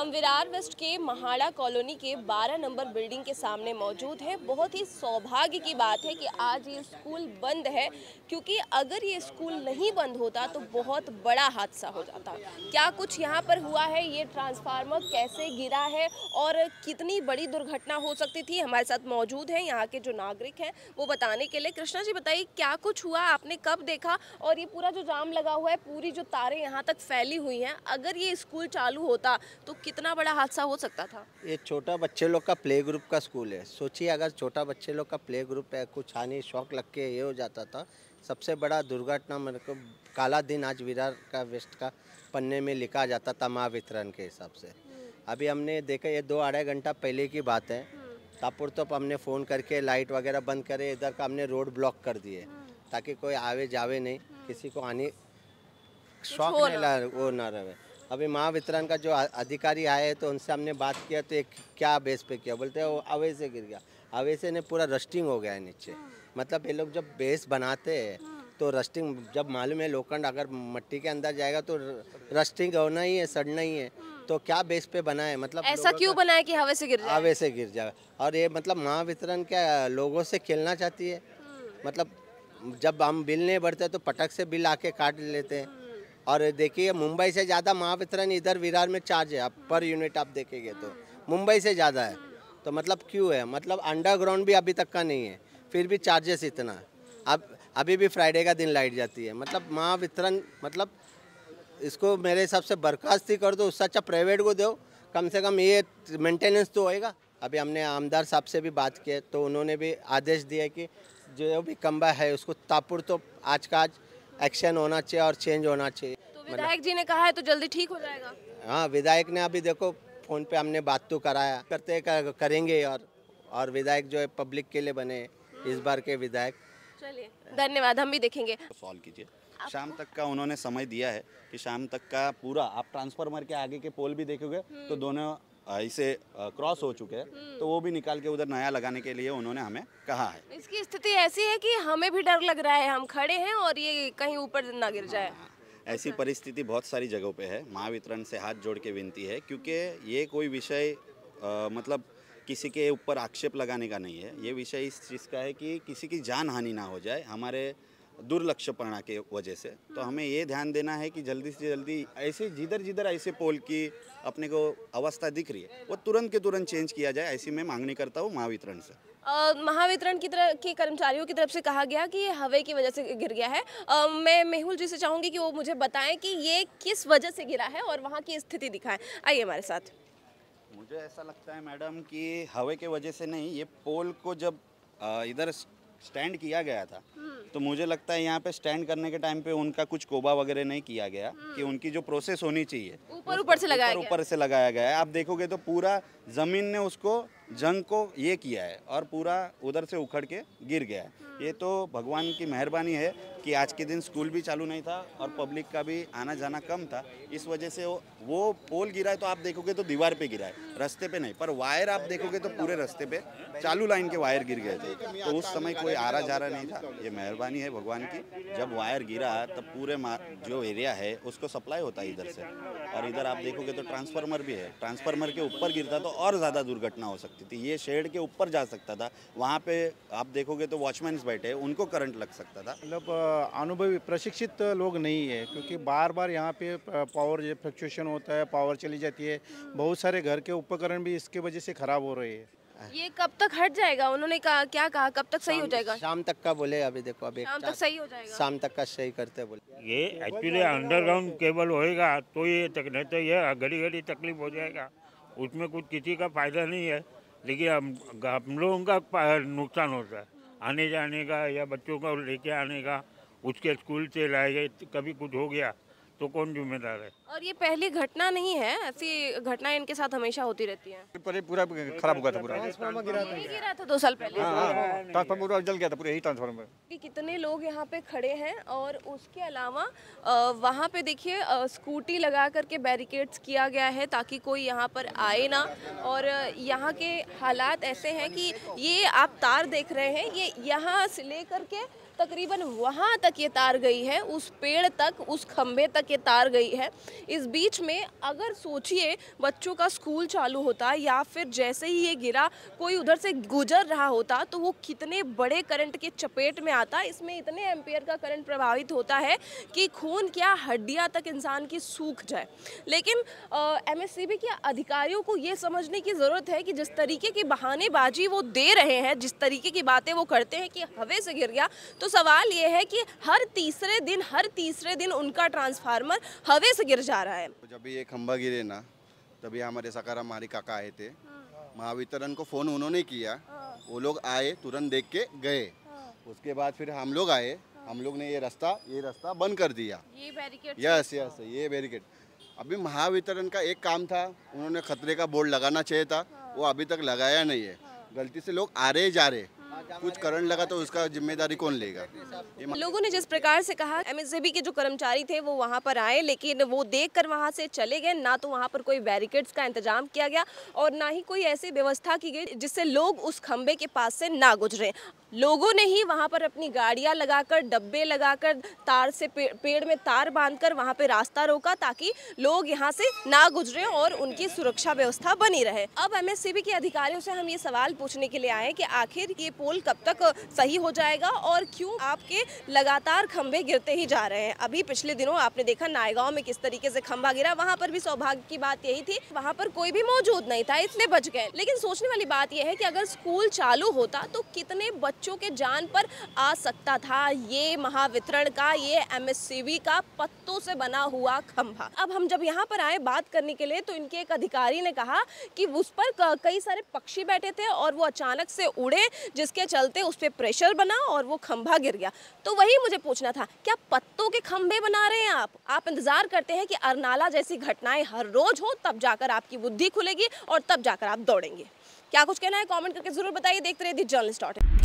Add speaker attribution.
Speaker 1: हम विरार वेस्ट के महाड़ा कॉलोनी के 12 नंबर बिल्डिंग के सामने मौजूद है। बहुत ही सौभाग्य की बात है कि आज ये स्कूल बंद है, क्योंकि अगर ये स्कूल नहीं बंद होता तो बहुत बड़ा हादसा हो जाता। क्या कुछ यहाँ पर हुआ है, ये ट्रांसफार्मर कैसे गिरा है और कितनी बड़ी दुर्घटना हो सकती थी, हमारे साथ मौजूद हैं यहाँ के जो नागरिक हैं वो बताने के लिए। कृष्णा जी बताइए, क्या कुछ हुआ, आपने कब देखा? और ये पूरा जो जाम लगा हुआ है, पूरी जो तारें यहाँ तक फैली हुई हैं, अगर ये स्कूल चालू होता तो कितना बड़ा हादसा हो सकता था?
Speaker 2: ये छोटा बच्चे लोग का प्ले ग्रुप का स्कूल है। सोचिए अगर छोटा बच्चे लोग का प्ले ग्रुप है, कुछ हानि शौक लग के ये हो जाता था, सबसे बड़ा दुर्घटना मेरे को काला दिन आज विरार का वेस्ट का पन्ने में लिखा जाता था महावितरण के हिसाब से। अभी हमने देखा ये 2-2.5 घंटा पहले की बात है, ताबड़तोड़ हमने फ़ोन करके लाइट वगैरह बंद करे, इधर का हमने रोड ब्लॉक कर दिए ताकि कोई आवे जावे नहीं, किसी को आने शौक नहीं वो ना रहे। अभी महावितरण का जो अधिकारी आए तो उनसे हमने बात किया तो एक क्या बेस पे किया, बोलते हैं वो हवा से गिर गया। हवा से ने पूरा रस्टिंग हो गया है नीचे। मतलब ये लोग जब बेस बनाते हैं तो रस्टिंग, जब मालूम है लोखंड अगर मट्टी के अंदर जाएगा तो रस्टिंग होना ही है, सड़ना ही है, तो क्या बेस पे बना है? मतलब
Speaker 1: ऐसा क्यों बना है कि हवा से गिर जाए?
Speaker 2: हवा से गिर जाए। और ये मतलब महावितरण क्या लोगों से खेलना चाहती है? मतलब जब हम बिल नहीं भरते तो पटक से बिल आके काट लेते हैं। और देखिए मुंबई से ज़्यादा महावितरण इधर विरार में चार्ज है, आप पर यूनिट आप देखेंगे तो मुंबई से ज़्यादा है। तो मतलब क्यों है? मतलब अंडरग्राउंड भी अभी तक का नहीं है, फिर भी चार्जेस इतना है। अब अभी भी फ्राइडे का दिन लाइट जाती है। मतलब महावितरण मतलब इसको मेरे हिसाब से बर्खास्त ही कर दो, उससे अच्छा प्राइवेट को दो, कम से कम ये मेंटेनेंस तो होएगा। अभी हमने आमदार साहब से भी बात की है तो उन्होंने भी आदेश दिया कि जो भी खंभा है उसको ताबड़तोड़ आज का आज एक्शन होना चाहिए और चेंज होना चाहिए।
Speaker 1: तो विधायक जी ने कहा है तो जल्दी ठीक हो जाएगा।
Speaker 2: हाँ, विधायक ने अभी देखो फ़ोन पे हमने बात तो कराया, करते करेंगे। और विधायक जो है पब्लिक के लिए बने इस बार के विधायक।
Speaker 1: चलिए धन्यवाद, हम भी देखेंगे।
Speaker 3: सॉल्व कीजिए। शाम तक का उन्होंने समय दिया है कि शाम तक का पूरा, आप ट्रांसफार्मर के आगे के पोल भी देखोगे तो दोनों इसे क्रॉस हो चुके हैं, तो वो भी निकाल के उधर नया लगाने के लिए उन्होंने हमें कहा है।
Speaker 1: इसकी स्थिति ऐसी है कि हमें भी डर लग रहा है, हम खड़े हैं और ये कहीं ऊपर ना गिर जाए।
Speaker 3: ऐसी परिस्थिति बहुत सारी जगहों पे है। महावितरण से हाथ जोड़ के विनती है, क्योंकि ये कोई विषय मतलब किसी के ऊपर आक्षेप लगाने का नहीं है। ये विषय इस चीज़ का है कि किसी की जान हानि ना हो जाए हमारे दुर्लक्ष्यपणा के वजह से। तो हमें ये ध्यान देना है कि जल्दी से जल्दी ऐसे जिधर जिधर ऐसे पोल की अपने को अवस्था दिख रही है वो तुरंत के तुरंत चेंज किया जाए, ऐसी मैं मांगनी करता हूँ महावितरण से।
Speaker 1: महावितरण की तरफ के कर्मचारियों की तरफ से कहा गया कि ये हवा की वजह से गिर गया है। मैं मेहुल जी से चाहूँगी कि वो मुझे बताएं कि ये किस वजह से गिरा है और वहाँ की स्थिति दिखाएं। आइए हमारे साथ।
Speaker 3: मुझे ऐसा लगता है मैडम कि हवा की वजह से नहीं, ये पोल को जब इधर स्टैंड किया गया था तो मुझे लगता है यहाँ पे स्टैंड करने के टाइम पे उनका कुछ कोबा वगैरह नहीं किया गया कि उनकी जो प्रोसेस होनी चाहिए
Speaker 1: ऊपर से
Speaker 3: लगाया गया है। आप देखोगे तो पूरा ज़मीन ने उसको जंग को ये किया है और पूरा उधर से उखड़ के गिर गया है। ये तो भगवान की मेहरबानी है कि आज के दिन स्कूल भी चालू नहीं था और पब्लिक का भी आना जाना कम था, इस वजह से वो पोल गिरा है। तो आप देखोगे तो दीवार पे गिरा है, रास्ते पे नहीं। पर वायर आप देखोगे तो पूरे रास्ते पे चालू लाइन के वायर गिर गए थे, तो उस समय कोई आरा जारा नहीं था। ये मेहरबानी है भगवान की, जब वायर गिरा तब पूरे जो एरिया है उसको सप्लाई होता है इधर से। और इधर आप देखोगे तो ट्रांसफार्मर भी है, ट्रांसफार्मर के ऊपर गिरता तो और ज़्यादा दुर्घटना हो सकती थी। ये शेड के ऊपर जा सकता था, वहाँ पे आप देखोगे तो वॉचमैन बैठे, उनको करंट लग सकता था।
Speaker 4: मतलब अनुभवी प्रशिक्षित लोग नहीं है, क्योंकि बार बार यहाँ पे पावर फ्लक्चुएशन होता है, पावर चली जाती है। बहुत सारे घर के उपकरण भी इसके वजह से खराब हो रहे हैं।
Speaker 1: ये कब तक हट जाएगा? उन्होंने कहा, क्या कहा, कब तक सही हो जाएगा?
Speaker 2: शाम तक का बोले। अभी देखो अभी
Speaker 1: शाम तक सही हो जाएगा,
Speaker 2: शाम तक का सही करते बोले।
Speaker 5: ये एक्चुअली अंडरग्राउंड केबल होएगा तो ये नहीं तो ये घड़ी घड़ी तकलीफ हो जाएगा, उसमें कुछ किसी का फायदा नहीं है। लेकिन हम लोगों का नुकसान होता है, आने जाने का या बच्चों को लेके आने का, उसके स्कूल से लाए, कभी कुछ हो गया तो कौन जिम्मेदार है?
Speaker 1: और ये पहली घटना नहीं है, ऐसी घटनाएं इनके साथ हमेशा होती रहती हैं।
Speaker 6: पूरा खराब हो गया था, पूरा
Speaker 1: गिरा था 2 साल पहले।
Speaker 6: ट्रांसफार्मर जल गया था पूरा, यही ट्रांसफार्मर।
Speaker 1: कि कितने लोग यहाँ पे खड़े हैं और उसके अलावा वहाँ पे देखिए स्कूटी लगा करके बैरिकेड्स किया गया है ताकि कोई यहाँ पर आए ना। और यहाँ के हालात ऐसे हैं कि ये आप तार देख रहे हैं, ये यहाँ से लेकर के तकरीबन वहाँ तक ये तार गई है, उस पेड़ तक, उस खंबे तक ये तार गई है। इस बीच में अगर सोचिए बच्चों का स्कूल चालू होता या फिर जैसे ही ये गिरा कोई उधर से गुजर रहा होता तो वो कितने बड़े करंट के चपेट में आता। इसमें इतने एम्पियर का करंट प्रभावित होता है कि खून क्या हड्डियाँ तक इंसान की सूख जाए। लेकिन एमएससीबी के अधिकारियों को ये समझने की ज़रूरत है कि जिस तरीके की बहानेबाजी वो दे रहे हैं, जिस तरीके की बातें वो करते हैं कि हवा से गिर गया, तो सवाल ये है कि हर तीसरे दिन उनका ट्रांसफार्मर हवा से गिर जा रहा है।
Speaker 7: जब भी ये खंभा गिरे ना, तभी हमारे सकाराम हमारे काका आए थे, महावितरण को फ़ोन उन्होंने किया, वो लोग आए, तुरंत देख के गए। उसके बाद फिर हम लोग आए, हम लोग ने ये रास्ता बंद कर दिया। ये बैरिकेड, यस ये बैरिकेड। अभी महावितरण का एक काम था, उन्होंने खतरे का बोर्ड लगाना चाहिए था, वो अभी तक लगाया नहीं है। गलती से लोग आ रहे जा रहे, कुछ करंट लगा तो उसका जिम्मेदारी कौन लेगा।
Speaker 1: लोगों ने जिस प्रकार से कहा, एमएससीबी के जो कर्मचारी थे वो वहां पर आए, लेकिन वो देखकर वहां से चले गए। ना तो वहां पर कोई बैरिकेड्स का इंतजाम किया गया और ना ही कोई ऐसी व्यवस्था की गई जिससे लोग उस खंबे के पास से ना गुजरे। लोगों ने ही वहां पर अपनी गाड़ियां लगाकर, डब्बे लगाकर, तार से पेड़ में तार बांधकर वहां पे रास्ता रोका ताकि लोग यहां से ना गुजरे और उनकी सुरक्षा व्यवस्था बनी रहे। अब एमएससीबी के अधिकारियों से हम ये सवाल पूछने के लिए आए कि आखिर ये पोल कब तक सही हो जाएगा और क्यों आपके लगातार खंभे गिरते ही जा रहे हैं। अभी पिछले दिनों आपने देखा नायगांव में किस तरीके से खंभा गिरा, वहां पर भी सौभाग्य की बात यही थी, वहां पर कोई भी मौजूद नहीं था, इसलिए बच गए। लेकिन सोचने वाली बात यह है कि अगर स्कूल चालू होता तो कितने बच्चों के जान पर आ सकता था ये महावितरण का, ये एमएससीबी का पत्तों से बना हुआ खंभा। अब हम जब यहाँ पर आए बात करने के लिए तो इनके एक अधिकारी ने कहा कि उस पर कई सारे पक्षी बैठे थे और वो अचानक से उड़े, जिसके चलते उस पर प्रेशर बना और वो खंभा गिर गया। तो वही मुझे पूछना था, क्या पत्तों के खंभे बना रहे हैं आप इंतजार करते हैं कि अरनाला जैसी घटनाएं हर रोज हो, तब जाकर आपकी बुद्धि खुलेगी और तब जाकर आप दौड़ेंगे? क्या कुछ कहना है कमेंट करके जरूर बताइए। देखते रहिए दी जर्नलिस्ट।